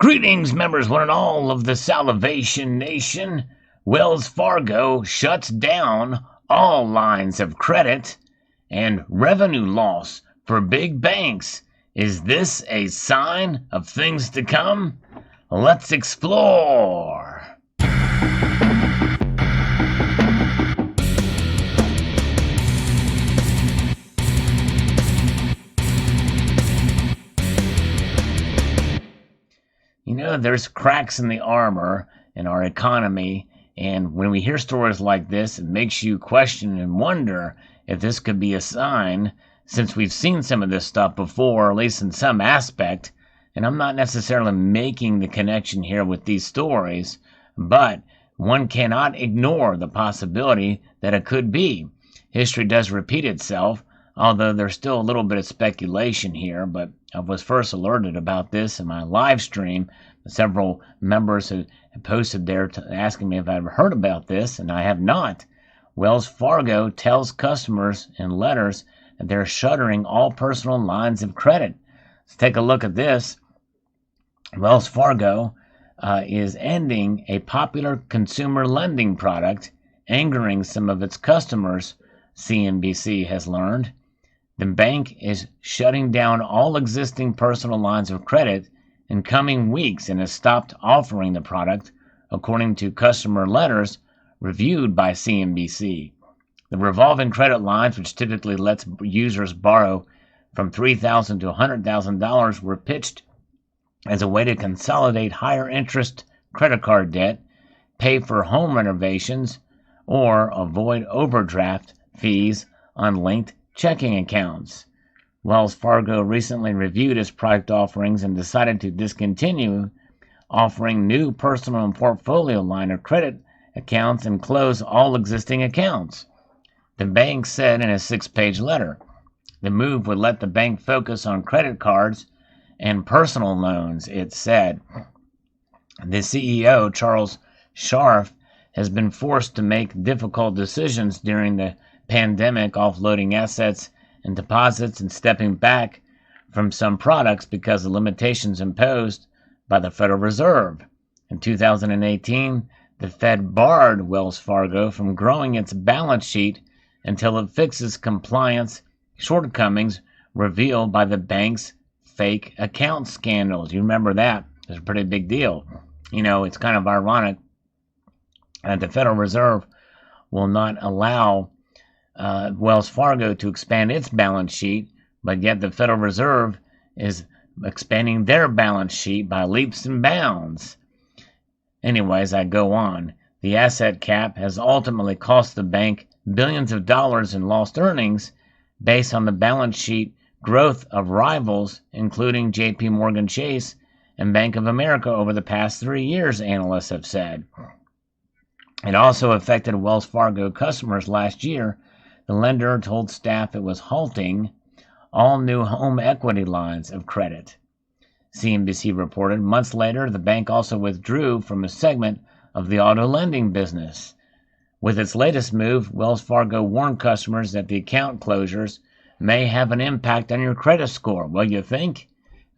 Greetings, members, one and all of the Salivation Nation. Wells Fargo shuts down all lines of credit and revenue loss for big banks. Is this a sign of things to come? Let's explore. You know, there's cracks in the armor in our economy, and when we hear stories like this, it makes you question and wonder if this could be a sign, since we've seen some of this stuff before, or at least in some aspect, and I'm not necessarily making the connection here with these stories, but one cannot ignore the possibility that it could be. History does repeat itself, although there's still a little bit of speculation here, but I was first alerted about this in my live stream. Several members had posted there asking me if I've heard about this, and I have not. Wells Fargo tells customers in letters that they're shuttering all personal lines of credit. Let's take a look at this. Wells Fargo is ending a popular consumer lending product, angering some of its customers, CNBC has learned. The bank is shutting down all existing personal lines of credit in coming weeks and has stopped offering the product, according to customer letters reviewed by CNBC. The revolving credit lines, which typically lets users borrow from $3,000 to $100,000, were pitched as a way to consolidate higher interest credit card debt, pay for home renovations, or avoid overdraft fees on linked checking accounts. Wells Fargo recently reviewed its product offerings and decided to discontinue offering new personal and portfolio line of credit accounts and close all existing accounts. The bank said in a 6-page letter. The move would let the bank focus on credit cards and personal loans, it said. The CEO, Charles Scharf, has been forced to make difficult decisions during the pandemic, offloading assets and deposits and stepping back from some products because of limitations imposed by the Federal Reserve. In 2018, the Fed barred Wells Fargo from growing its balance sheet until it fixes compliance shortcomings revealed by the bank's fake account scandals. You remember that? It's a pretty big deal. You know, it's kind of ironic that the Federal Reserve will not allow Wells Fargo to expand its balance sheet, but yet the Federal Reserve is expanding their balance sheet by leaps and bounds. Anyways, I go on. The asset cap has ultimately cost the bank billions of dollars in lost earnings based on the balance sheet growth of rivals, including JP Morgan Chase and Bank of America over the past 3 years, analysts have said. It also affected Wells Fargo customers last year. The lender told staff it was halting all new home equity lines of credit. CNBC reported months later the bank also withdrew from a segment of the auto lending business. With its latest move, Wells Fargo warned customers that the account closures may have an impact on your credit score. Well, you think?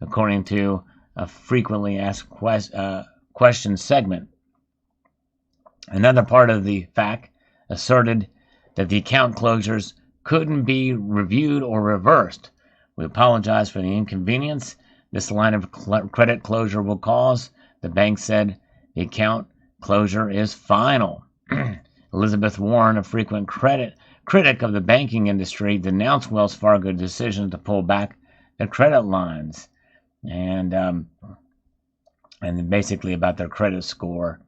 According to a frequently asked questions segment. Another part of the FAQ asserted that the account closures couldn't be reviewed or reversed. We apologize for the inconvenience this line of credit closure will cause. The bank said the account closure is final. Elizabeth Warren, a frequent critic of the banking industry, denounced Wells Fargo's decision to pull back the credit lines and basically about their credit score.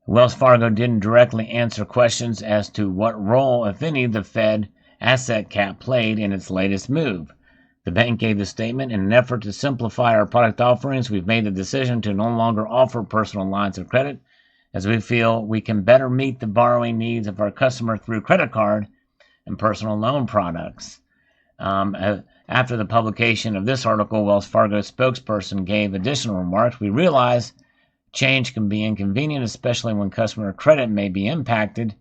Wells Fargo didn't directly answer questions as to what role, if any, the Fed asset cap played in its latest move. The bank gave the statement, in an effort to simplify our product offerings, we've made the decision to no longer offer personal lines of credit, as we feel we can better meet the borrowing needs of our customer through credit card and personal loan products. After the publication of this article, Wells Fargo spokesperson gave additional remarks. We realize change can be inconvenient, especially when customer credit may be impacted,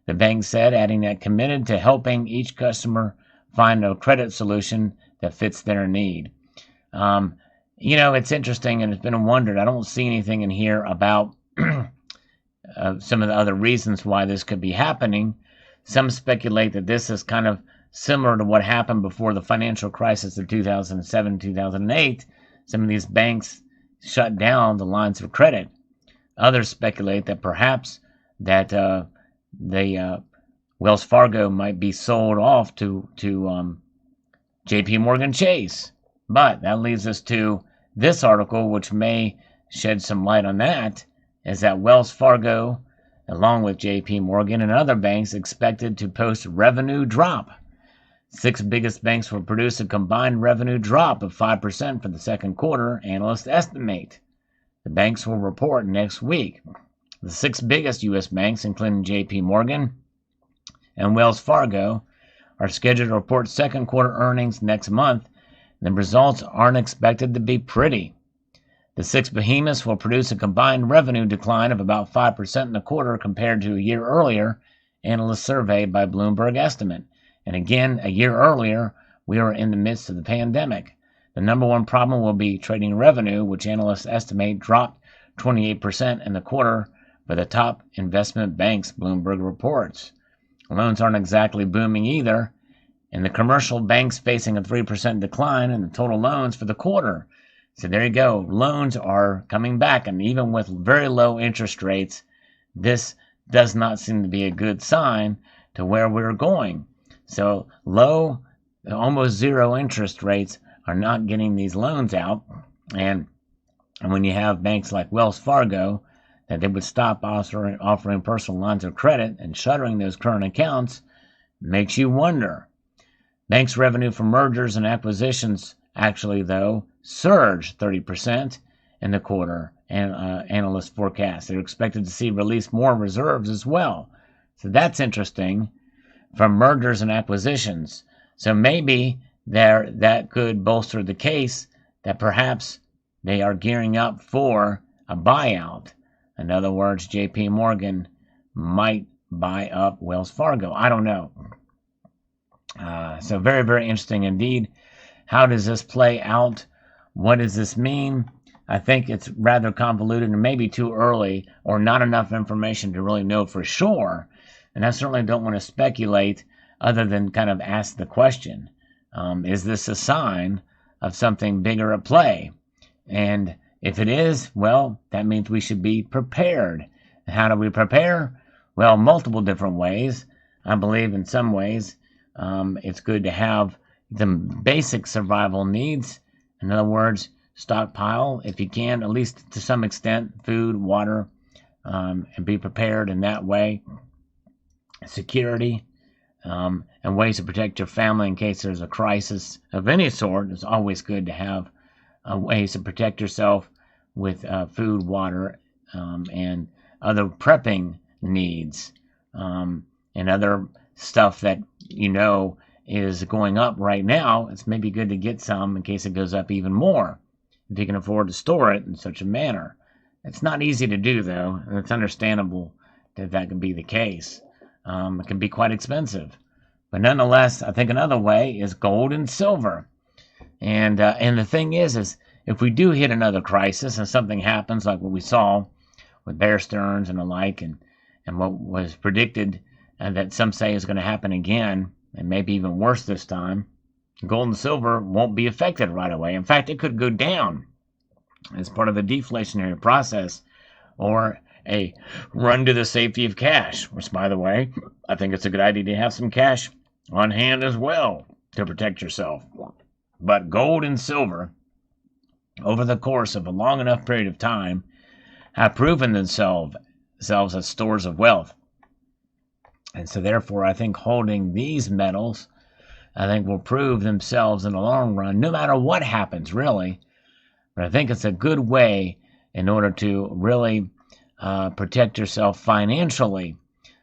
the bank said, adding that committed to helping each customer find a credit solution that fits their need. It's interesting, and it's been a wonder. I don't see anything in here about some of the other reasons why this could be happening. Some speculate that this is kind of similar to what happened before the financial crisis of 2007, 2008. Some of these banks shut down the lines of credit. Others speculate that perhaps that the Wells Fargo might be sold off to J.P. Morgan Chase. But that leads us to this article, which may shed some light on that, is that Wells Fargo, along with J.P. Morgan and other banks, expected to post revenue drop. 6 biggest banks will produce a combined revenue drop of 5% for the second quarter, analysts estimate. The banks will report next week. The 6 biggest U.S. banks, including J.P. Morgan and Wells Fargo, are scheduled to report second quarter earnings next month. The results aren't expected to be pretty. The 6 behemoths will produce a combined revenue decline of about 5% in the quarter compared to a year earlier, analysts surveyed by Bloomberg estimate. And again, a year earlier, we were in the midst of the pandemic. The number one problem will be trading revenue, which analysts estimate dropped 28% in the quarter for the top investment banks, Bloomberg reports. Loans aren't exactly booming either, and the commercial banks facing a 3% decline in the total loans for the quarter. So there you go. Loans are coming back, and even with very low interest rates, this does not seem to be a good sign to where we're going. So low, almost zero interest rates are not getting these loans out. And when you have banks like Wells Fargo, that they would stop offering personal lines of credit and shuttering those current accounts, makes you wonder. Banks' revenue from mergers and acquisitions actually, though, surged 30% in the quarter, and analysts forecast. They're expected to see release more reserves as well. So that's interesting, from mergers and acquisitions. So maybe that could bolster the case that perhaps they are gearing up for a buyout. In other words, J.P. Morgan might buy up Wells Fargo. I don't know. So very, very interesting indeed. How does this play out? What does this mean? I think it's rather convoluted and maybe too early or not enough information to really know for sure. And I certainly don't want to speculate other than kind of ask the question. Is this a sign of something bigger at play? And if it is, well, that means we should be prepared. How do we prepare? Well, multiple different ways. I believe in some ways it's good to have the basic survival needs. In other words, stockpile, if you can, at least to some extent, food, water, and be prepared in that way. Security, and ways to protect your family in case there's a crisis of any sort. It's always good to have ways to protect yourself with food, water, and other prepping needs, and other stuff that is going up right now. It's maybe good to get some in case it goes up even more, if you can afford to store it in such a manner. It's not easy to do, though, and it's understandable that that can be the case. It can be quite expensive. But nonetheless, I think another way is gold and silver. And the thing is if we do hit another crisis and something happens like what we saw with Bear Stearns and the like, and what was predicted that some say is going to happen again, and maybe even worse this time, gold and silver won't be affected right away. In fact, it could go down as part of a deflationary process or a run to the safety of cash, which, by the way, I think it's a good idea to have some cash on hand as well to protect yourself. But gold and silver, over the course of a long enough period of time, have proven themselves as stores of wealth. And so therefore, I think holding these metals, I think, will prove themselves in the long run, no matter what happens, really. But I think it's a good way in order to really protect yourself financially,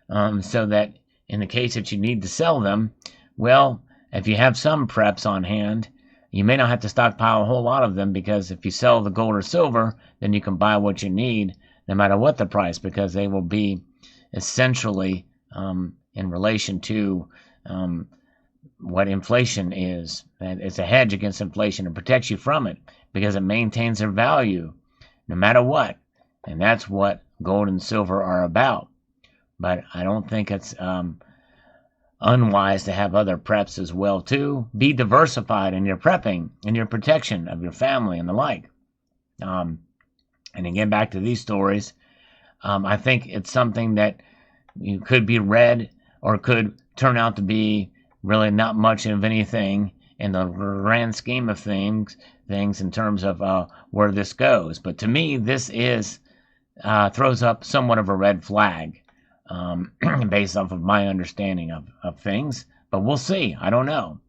so that in the case that you need to sell them, well, if you have some preps on hand, you may not have to stockpile a whole lot of them, because if you sell the gold or silver, then you can buy what you need no matter what the price, because they will be essentially in relation to what inflation is. And it's a hedge against inflation and protects you from it. because it maintains their value no matter what. And that's what gold and silver are about. But I don't think it's unwise to have other preps as well too. Be diversified in your prepping and your protection of your family and the like. And again, back to these stories, I think it's something that you could be read or could turn out to be really not much of anything in the grand scheme of things in terms of where this goes. But to me, this is throws up somewhat of a red flag based off of my understanding of things. But we'll see. I don't know.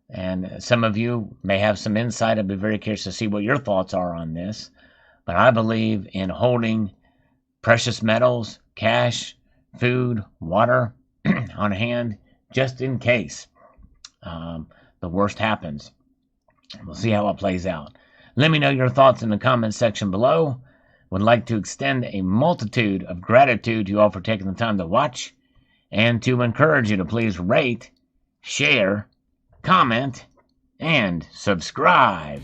And some of you may have some insight. I'd be very curious to see what your thoughts are on this. But I believe in holding precious metals, cash, food, water on hand, just in case the worst happens. We'll see how it plays out. Let me know your thoughts in the comments section below. Would like to extend a multitude of gratitude to you all for taking the time to watch, and to encourage you to please rate, share, comment, and subscribe.